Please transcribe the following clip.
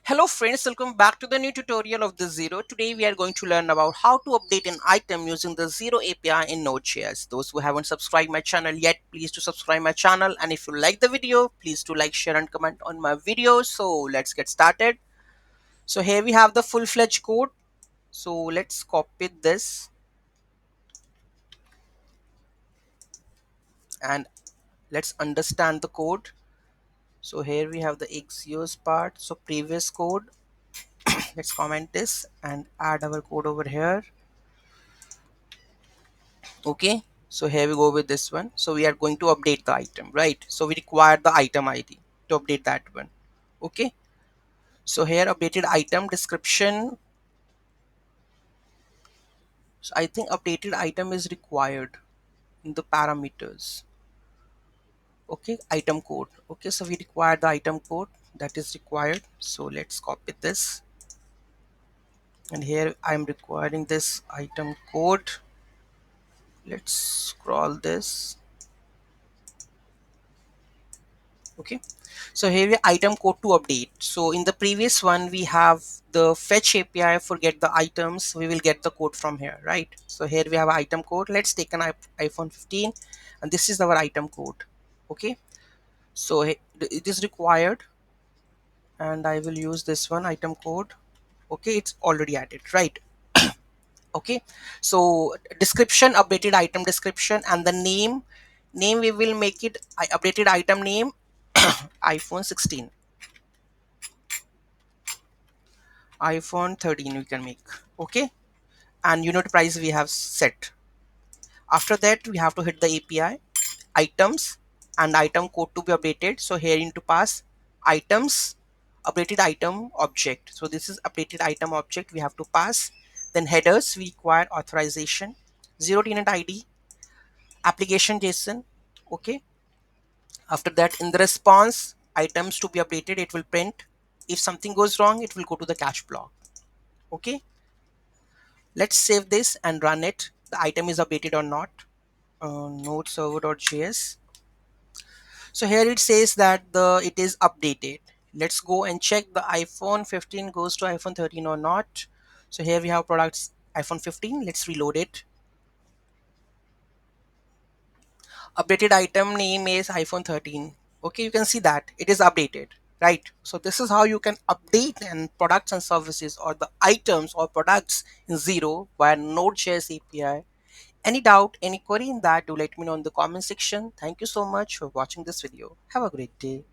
Hello friends, welcome back to the new tutorial of the Xero. Today we are going to learn about how to update an item using the Xero API in Node.js. Those who haven't subscribed my channel yet, please to subscribe my channel, and if you like the video, please to like, share and comment on my videos. So let's get started. So here we have the full-fledged code. So let's copy this and let's understand the code. So here we have the Xero's part. So previous code, let's comment this and add our code over here. Okay, so here we go with this one. So we are going to update the item, right? So we require the item ID to update that one. Okay, so here updated item description. So I think updated item is required in the parameters. Okay, item code. Okay, so we require the item code that is required. So let's copy this, and here I'm requiring this item code. Let's scroll this. Okay, so here we item code to update. So in the previous one we have the fetch API for get the items. We will get the code from here, right? So here we have item code. Let's take an iPhone 15 and this is our item code. Okay, so it is required and I will use this one item code. Okay, it's already added, right? Okay, so description, updated item description, and the name we will make it updated item name iPhone 16, iPhone 13 we can make. Okay, and unit price we have set. After that we have to hit the API items and item code to be updated. So here into pass items updated item object. So this is updated item object we have to pass. Then headers we require authorization, zero tenant ID, application JSON. Okay, after that in the response items to be updated it will print. If something goes wrong it will go to the cache block. Okay, let's save this and run it. The item is updated or not. Node server.js. So here it says that the it is updated. Let's go and check the iPhone 15 goes to iPhone 13 or not. So here we have products iPhone 15. Let's reload it. Updated item name is iPhone 13. Okay, you can see that it is updated, right? So this is how you can update and products and services or the items or products in Xero via Node.js API. Any doubt, any query in that, do let me know in the comment section. Thank you so much for watching this video. Have a great day.